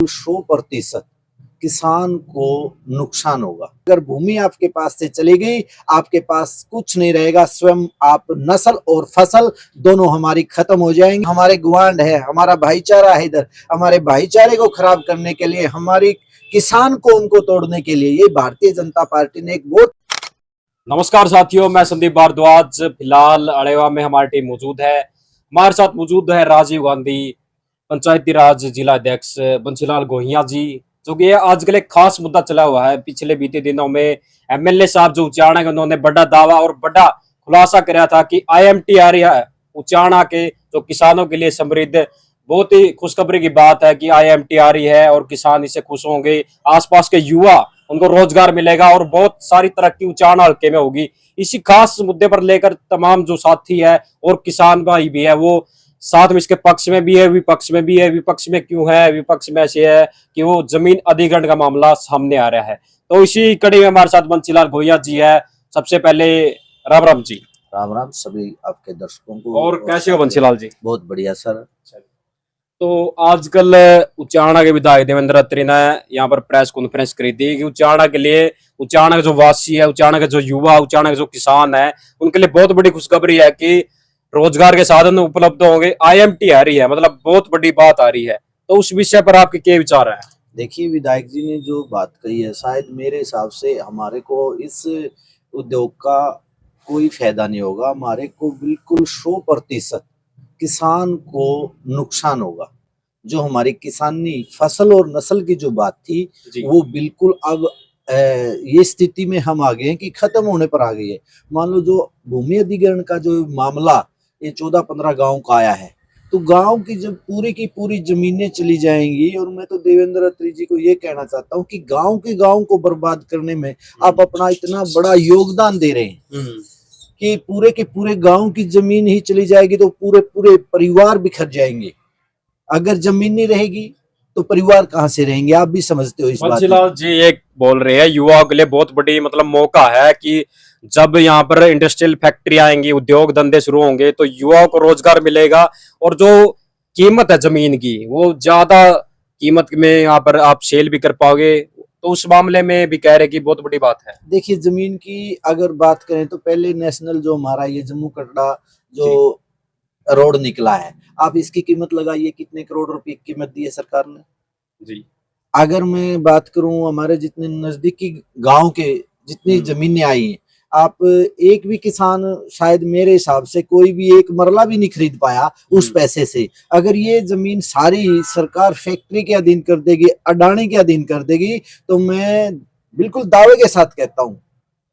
100% किसान को नुकसान होगा। अगर भूमि आपके पास से चली गई, आपके पास कुछ नहीं रहेगा। स्वयं आप नस्ल और फसल दोनों हमारी खत्म हो जाएंगी। हमारे गुआंढ है, हमारा भाईचारा है, इधर हमारे भाईचारे को खराब करने के लिए, हमारी किसान को उनको तोड़ने के लिए ये भारतीय जनता पार्टी ने एक बहुत। नमस्कार साथियों, मैं संदीप भारद्वाज। फिलहाल अड़ेवा में हमारी टीम मौजूद है। हमारे साथ मौजूद है राजीव गांधी, पंचायती राज जिला अध्यक्ष बंसीलाल गोहिया जी, जो कि आजकल एक खास मुद्दा चला हुआ है। पिछले बीते दिनों में एमएलए साहब जो उचाणा के, उन्होंने बड़ा दावा और बड़ा खुलासा कराया था कि आईएमटी आ रही है उचाणा के, जो किसानों के लिए समृद्ध बहुत ही खुशखबरी की बात है कि आईएमटी आ रही है और किसान इससे खुश होंगे। आसपास के युवा उनको रोजगार मिलेगा और बहुत सारी तरक्की उचाणा हल्के में होगी। इसी खास मुद्दे पर लेकर तमाम जो साथी है और किसान भाई भी है, वो साथ में इसके पक्ष में भी है, विपक्ष में भी है। विपक्ष में क्यों है? विपक्ष में ऐसे है कि वो जमीन अधिग्रहण का मामला सामने आ रहा है। तो इसी कड़ी में हमारे साथ बंसीलाल गोहिया जी है। सबसे पहले राम राम जी। राम राम सभी आपके दर्शकों को। और कैसे हो बंसीलाल जी? बहुत बढ़िया सर। तो आजकल उचाणा के विधायक देवेंद्र अत्री ने यहाँ पर प्रेस कॉन्फ्रेंस करी थी कि उचाणा के लिए, उचाणा के जो वासी है, उचाणा के जो युवा, उचाणा के जो किसान है, उनके लिए बहुत बड़ी खुशखबरी है कि रोजगार के साधन उपलब्ध होंगे। आईएमटी आ रही है, मतलब बहुत बड़ी बात आ रही है। तो उस विषय पर आपके क्या विचार है? देखिए, विधायक जी ने जो बात कही है, शायद मेरे हिसाब से हमारे को इस उद्योग का कोई फायदा नहीं होगा। हमारे को बिल्कुल 100% किसान को नुकसान होगा। जो हमारी किसानी फसल और नस्ल की जो बात थी, वो बिल्कुल अब ये स्थिति में हम आ गए हैं कि खत्म होने पर आ गई है। मान लो जो भूमि अधिग्रहण का जो मामला ये 14-15 गांव का आया है, तो गांव की जब पूरी की पूरी जमीनें चली जाएंगी, और मैं तो देवेंद्र अत्री जी को ये कहना चाहता हूँ कि गांव के गांव को बर्बाद करने में आप अपना इतना बड़ा योगदान दे रहे हैं कि पूरे के पूरे गांव की जमीन ही चली जाएगी तो पूरे पूरे परिवार बिखर जाएंगे। अगर जमीन नहीं रहेगी तो परिवार कहाँ से रहेंगे? आप भी समझते हो इस बात को। जी एक बोल रहे हैं युवाओं के लिए बहुत बड़ी मतलब मौका है कि जब यहाँ पर इंडस्ट्रियल फैक्ट्री आएंगी, उद्योग धंधे शुरू होंगे, तो युवाओं को रोजगार मिलेगा और जो कीमत है जमीन की, वो ज्यादा कीमत में यहाँ पर आप सेल भी कर पाओगे। तो उस मामले में भी कह रहे कि बहुत बड़ी बात है। देखिए, जमीन की अगर बात करें तो पहले नेशनल जो हमारा ये जम्मू कटरा जो रोड निकला है, आप इसकी कीमत लगाइए, कितने करोड़ रुपए की कीमत दी है सरकार ने जी। अगर मैं बात करूं हमारे जितने नजदीकी गांव के जितनी जमीनें आई हैं, आप एक भी किसान, शायद मेरे हिसाब से कोई भी एक मरला भी नहीं खरीद पाया उस पैसे से। अगर ये जमीन सारी सरकार फैक्ट्री के अधीन कर देगी, अडानी के अधीन कर देगी, तो मैं बिल्कुल दावे के साथ कहता हूं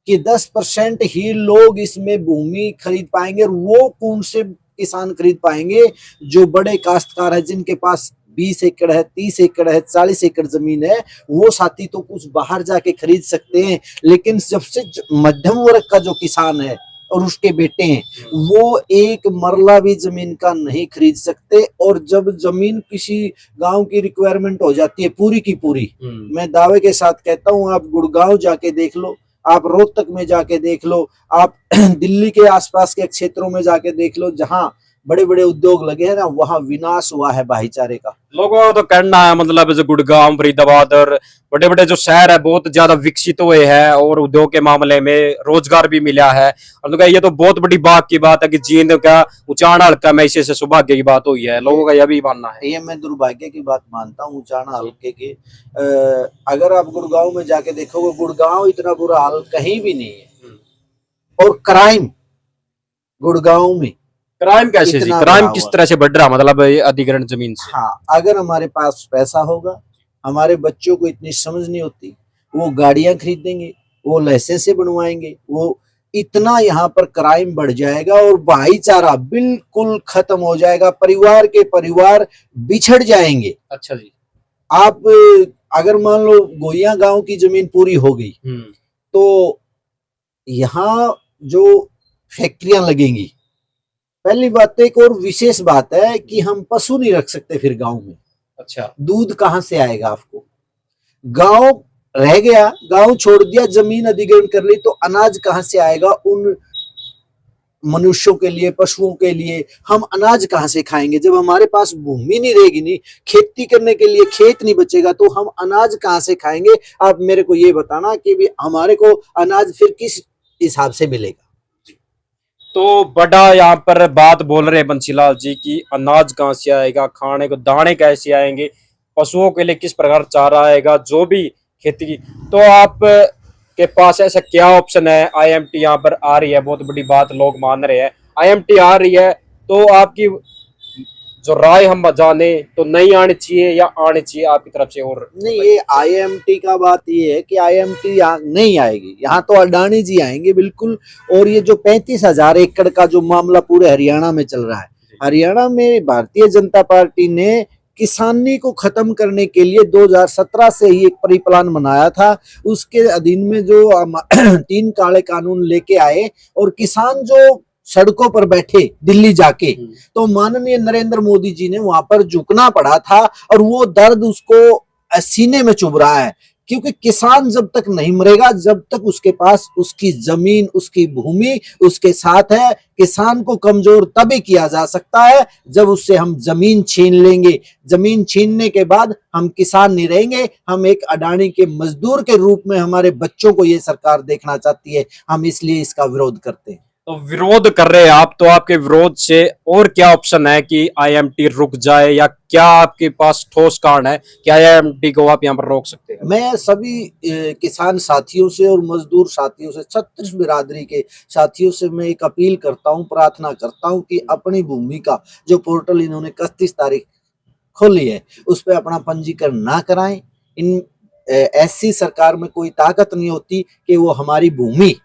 कि 10% ही लोग इसमें भूमि खरीद पाएंगे। और वो कौन से किसान खरीद पाएंगे? जो बड़े काश्तकार है, जिनके पास 20 एकड़ है, 30 एकड़ है, 40 एकड़ जमीन है, वो साथी तो कुछ बाहर जाके खरीद सकते हैं। लेकिन सबसे मध्यम वर्ग का जो किसान है और उसके बेटे हैं, वो एक मरला भी जमीन का नहीं खरीद सकते। और जब जमीन किसी गांव की रिक्वायरमेंट हो जाती है पूरी की पूरी, मैं दावे के साथ कहता हूं, आप गुड़गांव जाके देख लो, आप रोहतक में जाके देख लो, आप दिल्ली के आसपास के क्षेत्रों में जाके देख लो, जहां बड़े बड़े उद्योग लगे हैं ना, वहां विनाश हुआ है भाईचारे का। लोगों का तो कहना है, मतलब जो गुड़गांव, फरीदाबाद और बड़े बड़े जो शहर है बहुत ज्यादा विकसित हुए हैं और उद्योग के मामले में रोजगार भी मिला है। और तो ये तो बहुत बड़ी बात की बात है कि जींद का उचाणा हल्का में इसी से सौभाग्य की बात हुई है। लोगों का यह भी मानना है। ये मैं दुर्भाग्य की बात मानता हूँ उचाणा हल्के की। अगर आप गुड़गांव में जाके देखोगे, गुड़गांव इतना बुरा हाल कहीं भी नहीं है। और क्राइम गुड़गांव में, क्राइम कैसे जी? क्राइम किस तरह से बढ़ रहा, मतलब अधिग्रहण जमीन से? हाँ, अगर हमारे पास पैसा होगा, हमारे बच्चों को इतनी समझ नहीं होती, वो गाड़ियां खरीदेंगे, वो लाइसेंस बनवाएंगे, वो इतना यहाँ पर क्राइम बढ़ जाएगा और भाईचारा बिल्कुल खत्म हो जाएगा। परिवार के परिवार बिछड़ जाएंगे। अच्छा जी। आप अगर मान लो गोहिया गांव की जमीन पूरी हो गई, तो यहाँ जो फैक्ट्रियां लगेंगी, पहली बात, एक और विशेष बात है कि हम पशु नहीं रख सकते फिर गांव में। अच्छा। दूध कहां से आएगा आपको? गांव रह गया, गांव छोड़ दिया, जमीन अधिग्रहण कर ली, तो अनाज कहां से आएगा? उन मनुष्यों के लिए, पशुओं के लिए हम अनाज कहाँ से खाएंगे? जब हमारे पास भूमि नहीं रहेगी, नहीं खेती करने के लिए खेत नहीं बचेगा, तो हम अनाज कहाँ से खाएंगे? आप मेरे को ये बताना कि भी हमारे को अनाज फिर किस हिसाब से मिलेगा? तो बड़ा यहाँ पर बात बोल रहे हैं बंसीलाल जी की अनाज कहाँ से आएगा, खाने को दाने कैसे आएंगे, पशुओं के लिए किस प्रकार चारा आएगा, जो भी खेती की। तो आप के पास ऐसा क्या ऑप्शन है? आईएमटी यहाँ पर आ रही है, बहुत बड़ी बात लोग मान रहे हैं, आईएमटी आ रही है, तो आपकी जो राय हम जाने तो नहीं आनी चाहिए या आनी चाहिए आपकी तरफ से? और नहीं, ये आईएमटी का बात ये है कि आईएमटी यहाँ नहीं आएगी, यहाँ तो अडानी जी आएंगे बिल्कुल। और ये जो 35,000 एकड़ का जो मामला पूरे हरियाणा में चल रहा है, हरियाणा में भारतीय जनता पार्टी ने किसानी को खत्म करने के लिए 2017 से ही एक परिप्लान बनाया था। उसके अधीन में जो 3 काले कानून लेके आए और किसान जो सड़कों पर बैठे दिल्ली जाके, तो माननीय नरेंद्र मोदी जी ने वहां पर झुकना पड़ा था और वो दर्द उसको सीने में चुभ रहा है। क्योंकि किसान जब तक नहीं मरेगा, जब तक उसके पास उसकी जमीन, उसकी भूमि उसके साथ है। किसान को कमजोर तभी किया जा सकता है जब उससे हम जमीन छीन लेंगे। जमीन छीनने के बाद हम किसान नहीं रहेंगे, हम एक अडानी के मजदूर के रूप में हमारे बच्चों को ये सरकार देखना चाहती है। हम इसलिए इसका विरोध करते हैं। तो विरोध कर रहे हैं आप, तो आपके विरोध से और क्या ऑप्शन है कि आईएमटी रुक जाए, या क्या आपके पास ठोस कारण है कि आईएमटी को आप यहाँ पर रोक सकते हैं? मैं सभी किसान साथियों से और मजदूर साथियों से, छत्तीस बिरादरी के साथियों से मैं एक अपील करता हूँ, प्रार्थना करता हूँ कि अपनी भूमि का जो पोर्टल इन्होंने 31 तारीख खोली है उस पर अपना पंजीकरण ना कराएं। इन ऐसी सरकार में कोई ताकत नहीं होती कि वो हमारी भूमि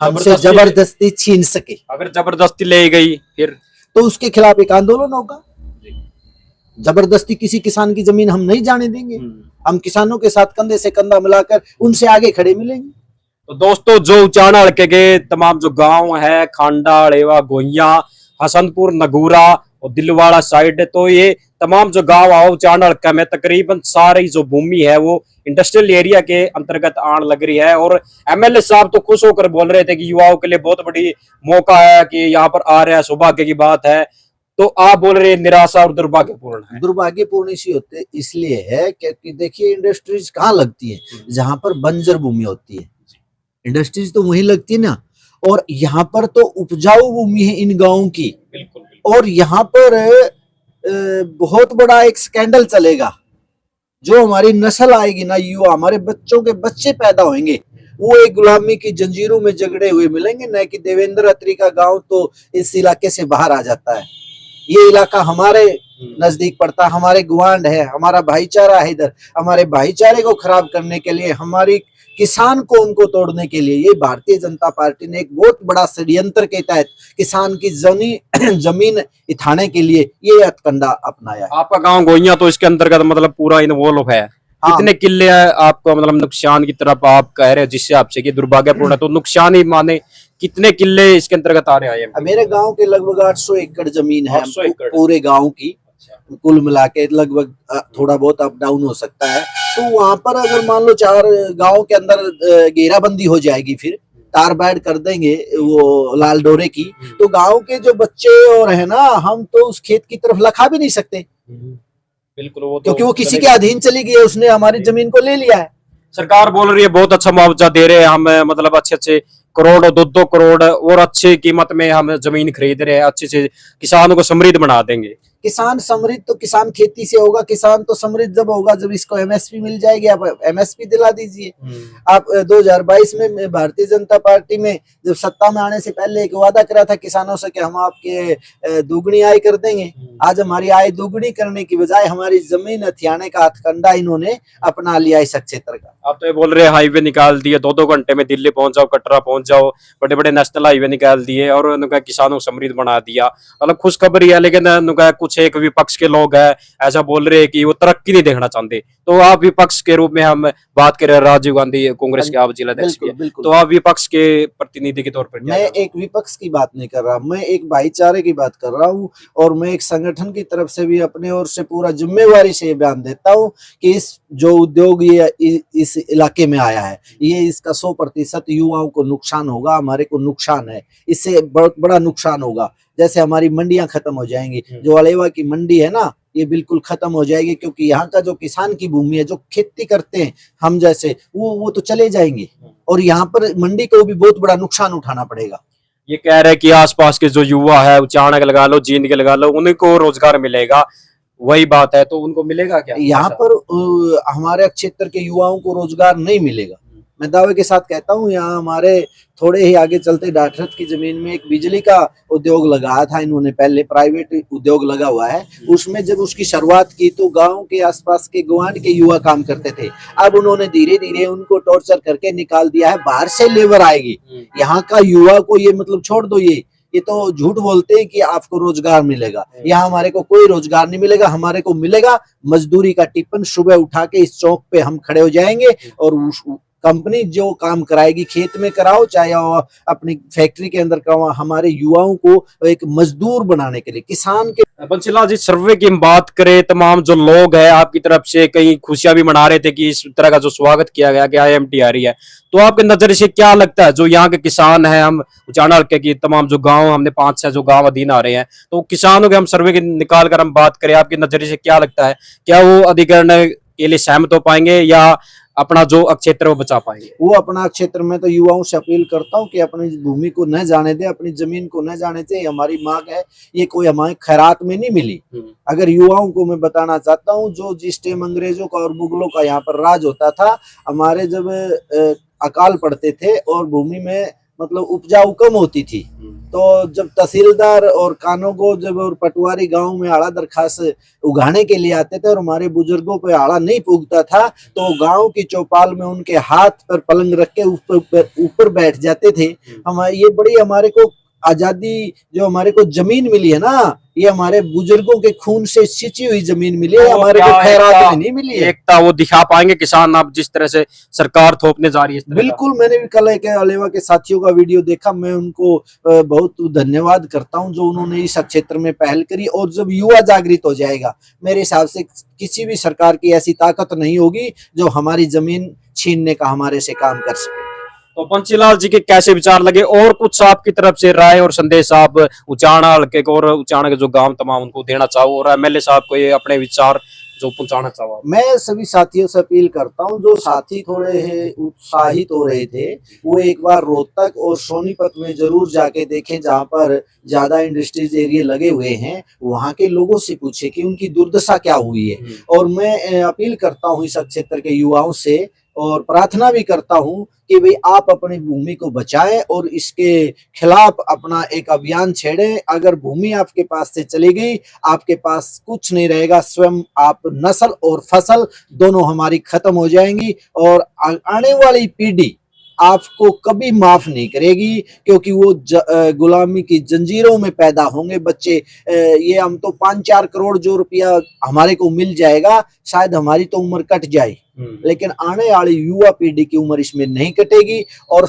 हमसे जबरदस्ती छीन सके। अगर जबरदस्ती ले गई फिर तो उसके खिलाफ एक आंदोलन होगा। जबरदस्ती किसी किसान की जमीन हम नहीं जाने देंगे। हम किसानों के साथ कंधे से कंधा मिलाकर उनसे आगे खड़े मिलेंगे। तो दोस्तों, जो उचाना हल्के के तमाम जो गांव है, खांडा, अड़ेवा, गोहिया, हसनपुर, नगूरा और दिलवाड़ा साइड, तो ये तमाम जो गांव आओ उचाना हल्का में तकरीबन सारी जो भूमि है वो इंडस्ट्रियल एरिया के अंतर्गत आने लग रही है। और एमएलए साहब तो खुश होकर बोल रहे थे कि युवाओं के लिए बहुत बड़ी मौका है कि यहाँ पर आ रहे हैं, सौभाग्य की बात है। तो आप बोल रहे हैं निराशा और दुर्भाग्यपूर्ण है। दुर्भाग्यपूर्ण इसी होते इसलिए है क्योंकि देखिए इंडस्ट्रीज कहाँ लगती है? जहां पर बंजर भूमि होती है, इंडस्ट्रीज तो वहीं लगती है ना। और यहाँ पर तो उपजाऊ भूमि है इन गांवों की। बिल्कुल। और यहाँ पर बहुत बड़ा एक स्कैंडल चलेगा। जो हमारी नस्ल आएगी ना, युवा, हमारे बच्चों के बच्चे पैदा होंगे, वो एक गुलामी की जंजीरों में जकड़े हुए मिलेंगे। न कि देवेंद्र अत्री का गांव तो इस इलाके से बाहर आ जाता है। ये इलाका हमारे नजदीक पड़ता है, हमारे गुआंढ है, हमारा भाईचारा है। इधर हमारे भाईचारे को खराब करने के लिए, हमारी किसान को उनको तोड़ने के लिए ये भारतीय जनता पार्टी ने एक बहुत बड़ा षड्यंत्र के तहत किसान की जमीन इठाने के लिए ये हथकंडा अपनाया है। आपका गांव गोइया तो इसके अंतर्गत मतलब पूरा इन्वॉल्व है। हाँ। कितने किले आपको मतलब नुकसान की तरफ आप कह रहे हो, जिससे आपसे कि दुर्भाग्यपूर्ण है, तो नुकसान ही माने कितने किले इसके अंतर्गत आ रहे हैं? मेरे गांव के लगभग 800 एकड़ जमीन है। 800 एकड़ पूरे गांव की कुल मिला के लगभग थोड़ा बहुत अप डाउन हो सकता है। तो वहां पर अगर मान लो 4 गांव के अंदर घेराबंदी हो जाएगी, फिर तार बैड कर देंगे वो लाल डोरे की, तो गांव के जो बच्चे और है ना, हम तो उस खेत की तरफ लखा भी नहीं सकते। बिल्कुल, वो तो क्योंकि वो किसी के अधीन चली गई है, उसने हमारी जमीन को ले लिया है। सरकार बोल रही है बहुत अच्छा मुआवजा दे रहे हैं हम, मतलब अच्छे करोड़ और 2-2 करोड़ और अच्छी कीमत में हम जमीन खरीद रहे हैं, अच्छे से किसानों को समृद्ध बना देंगे। किसान समृद्ध तो किसान खेती से होगा। किसान तो समृद्ध जब होगा जब इसको एमएसपी मिल जाएगी। आप एमएसपी दिला दीजिए। आप 2022 में भारतीय जनता पार्टी में जब सत्ता में आने से पहले एक वादा करा था किसानों से कि हम आपके दुगनी आय कर देंगे। आज हमारी आय दुगनी करने की बजाय हमारी जमीन हथियाने का हथकंडा इन्होंने अपना लिया इस क्षेत्र का। आप तो ये बोल रहे हैं हाईवे निकाल दिए, 2-2 घंटे में दिल्ली पहुंच जाओ, कटरा पहुंच जाओ, बड़े बड़े नेशनल हाईवे निकाल दिए और उनका किसानों को समृद्ध बना दिया। मतलब खुशखबरी है, लेकिन उनका कुछ कुछ एक विपक्ष के लोग हैं ऐसा बोल रहे हैं कि वो तरक्की नहीं देखना चाहते। तो आप विपक्ष के रूप में, हम बात कर रहे हैं राजीव गांधी कांग्रेस के आप जिलाध्यक्ष की, बिल्कुल बिल्कुल। तो आप विपक्ष के प्रतिनिधि के तौर पर क्या मैं कहेंगे? एक विपक्ष की बात नहीं कर रहा, मैं एक भाईचारे की बात कर रहा हूँ। और मैं एक संगठन की तरफ से भी अपने ओर से पूरा जिम्मेवारी से ये बयान देता हूँ कि इस जो उद्योग ये इस इलाके में आया है, ये इसका 100% युवाओं को नुकसान होगा, हमारे को नुकसान है, इससे बहुत बड़ा नुकसान होगा। जैसे हमारी मंडियां खत्म हो जाएंगी, जो अलेवा की मंडी है ना, ये बिल्कुल खत्म हो जाएगी, क्योंकि यहाँ का जो किसान की भूमि है, जो खेती करते हैं हम जैसे, वो तो चले जाएंगे और यहाँ पर मंडी को भी बहुत बड़ा नुकसान उठाना पड़ेगा। ये कह रहे हैं कि आसपास के जो युवा है, चाणक लगा लो, जींद के लगा लो, उनको रोजगार मिलेगा, वही बात है, तो उनको मिलेगा क्या? यहाँ पर हमारे क्षेत्र के युवाओं को रोजगार नहीं मिलेगा। मैं दावे के साथ कहता हूँ, यहाँ हमारे थोड़े ही आगे चलते डाठरत की जमीन में एक बिजली का उद्योग लगाया था इन्होंने, पहले प्राइवेट उद्योग लगा हुआ है। उसमें जब उसकी शुरुआत की तो गांव के आसपास के गवांड के युवा काम करते थे। अब उन्होंने धीरे धीरे उनको टॉर्चर करके निकाल दिया है, बाहर से लेबर आएगी। यहाँ का युवा को ये मतलब छोड़ दो, ये तो झूठ बोलते हैं कि आपको रोजगार मिलेगा। यहाँ हमारे को कोई रोजगार नहीं मिलेगा, हमारे को मिलेगा मजदूरी का टिफिन। सुबह उठा के इस चौक पे हम खड़े हो जाएंगे और कंपनी जो काम कराएगी, खेत में कराओ चाहे अपनी फैक्ट्री के अंदर कराओ, हमारे युवाओं को एक मजदूर बनाने के लिए, किसान के। बंसीलाल जी, सर्वे की हम बात करें, तमाम जो लोग हैं आपकी तरफ से कई खुशियां भी मना रहे थे कि इस तरह का जो स्वागत किया गया कि IMT आ रही है, तो आपके नजर से क्या लगता है, जो यहाँ के किसान हैं, हम उचाना हल्के की तमाम जो गांव, हमने 5-6 जो गांव अधीन आ रहे हैं, तो किसानों के हम सर्वे की निकाल कर हम बात करें, आपके नजरिए से क्या लगता है, क्या वो अधिग्रहण के लिए सहमत हो पाएंगे या अपना जो क्षेत्र वो बचा पाएंगे? वो अपना क्षेत्र में तो युवाओं से अपील करता हूँ कि अपनी भूमि को न जाने दे, अपनी जमीन को न जाने दे। हमारी मांग है, ये कोई हमारे खैरात में नहीं मिली। अगर युवाओं को मैं बताना चाहता हूँ, जो जिस टाइम अंग्रेजों का और मुगलों का यहाँ पर राज होता था, हमारे जब अकाल पड़ते थे और भूमि में मतलब उपजाऊ कम होती थी, तो जब तहसीलदार और कानूगो जब और पटवारी गांव में आड़ा दरखास्त उगाने के लिए आते थे और हमारे बुजुर्गों पे आड़ा नहीं पूगता था, तो गांव की चौपाल में उनके हाथ पर पलंग रख के ऊपर बैठ जाते थे। हम ये बड़ी हमारे को आजादी, जो हमारे को जमीन मिली है ना, ये हमारे बुजुर्गों के खून से सिंची हुई जमीन मिली है, हमारे को खैरात में नहीं मिली है। एकता वो दिखा पाएंगे किसान, अब जिस तरह से सरकार थोपने जा रही है? बिल्कुल, मैंने भी कल एक अलेवा के साथियों का वीडियो देखा, मैं उनको बहुत धन्यवाद करता हूं जो उन्होंने इस क्षेत्र में पहल करी। और जब युवा जागृत हो जाएगा, मेरे हिसाब से किसी भी सरकार की ऐसी ताकत नहीं होगी जो हमारी जमीन छीनने का हमारे से काम कर सके। तो बंसीलाल जी के कैसे विचार लगे, और कुछ आपकी तरफ से राय और संदेश आप उचाना हल्के को और उचाना के जो गांव तमाम उनको देना चाहो, और MLA साहब को ये अपने विचार जो पहुंचाना चाहो? मैं सभी साथियों से अपील करता हूं, जो साथी थोड़े उत्साहित हो रहे थे, वो एक बार रोहतक और सोनीपत में जरूर जाके देखें, जहां पर ज्यादा इंडस्ट्रीज एरिया लगे हुए हैं। वहां के लोगों से पूछे कि उनकी दुर्दशा क्या हुई है। और मैं अपील करता हूं इस क्षेत्र के युवाओं से, और प्रार्थना भी करता हूं कि भाई आप अपनी भूमि को बचाएं और इसके खिलाफ अपना एक अभियान छेड़ें। अगर भूमि आपके पास से चली गई, आपके पास कुछ नहीं रहेगा, स्वयं आप नस्ल और फसल दोनों हमारी खत्म हो जाएंगी, और आने वाली पीढ़ी आपको कभी माफ नहीं करेगी, क्योंकि वो गुलामी की जंजीरों में पैदा होंगे बच्चे। ये हम तो 5-4 करोड़ जो रुपया हमारे को मिल जाएगा, शायद हमारी तो उम्र कट जाए, लेकिन आने वाली युवा पीढ़ी की उम्र इसमें नहीं कटेगी। और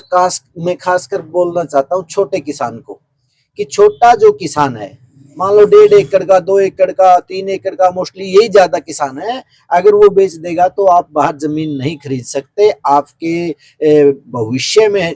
मैं खासकर बोलना चाहता हूँ छोटे किसान को, कि छोटा जो किसान है, मान लो 1.5 एकड़ का, 2 एकड़ का, 3 एकड़ का, मोस्टली यही ज्यादा किसान है, अगर वो बेच देगा तो आप बाहर जमीन नहीं खरीद सकते। आपके भविष्य में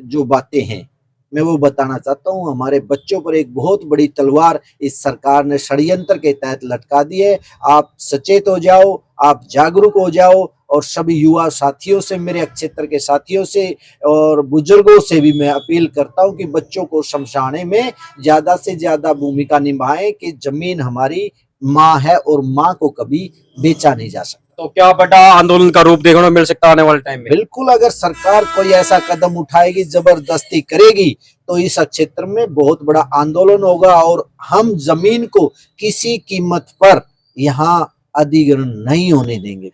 जो बातें हैं मैं वो बताना चाहता हूँ। हमारे बच्चों पर एक बहुत बड़ी तलवार इस सरकार ने षड्यंत्र के तहत लटका दी है। आप सचेत हो जाओ, आप जागरूक हो जाओ, और सभी युवा साथियों से, मेरे क्षेत्र के साथियों से और बुजुर्गों से भी मैं अपील करता हूं कि बच्चों को समझाने में ज्यादा से ज्यादा भूमिका निभाएं कि जमीन हमारी माँ है और माँ को कभी बेचा नहीं जा सकता। तो क्या बड़ा आंदोलन का रूप देखने को मिल सकता है आने वाले टाइम में? बिल्कुल, अगर सरकार कोई ऐसा कदम उठाएगी, जबरदस्ती करेगी, तो इस क्षेत्र में बहुत बड़ा आंदोलन होगा, और हम जमीन को किसी कीमत पर यहाँ अधिग्रहण नहीं होने देंगे।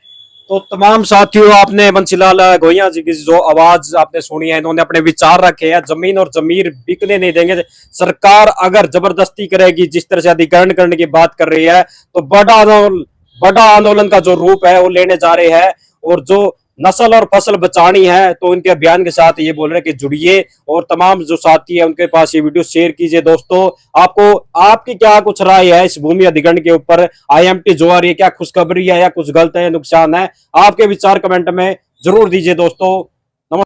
तो तमाम साथियों, आपने बंसीलाल गोहिया जी की जो आवाज आपने सुनी है, इन्होंने अपने विचार रखे हैं। जमीन और जमीर बिकने नहीं देंगे। सरकार अगर जबरदस्ती करेगी, जिस तरह से अधिग्रहण करने की बात कर रही है, तो बड़ा आंदोलन का जो रूप है वो लेने जा रहे हैं। और जो नस्ल और फसल बचानी है, तो इनके अभियान के साथ ये बोल रहे हैं कि जुड़िए, और तमाम जो साथी है उनके पास ये वीडियो शेयर कीजिए। दोस्तों, आपको आपकी क्या कुछ राय है इस भूमि अधिग्रहण के ऊपर? IMT जो आ रही है, क्या खुशखबरी है या कुछ गलत है, नुकसान है? आपके विचार कमेंट में जरूर दीजिए दोस्तों।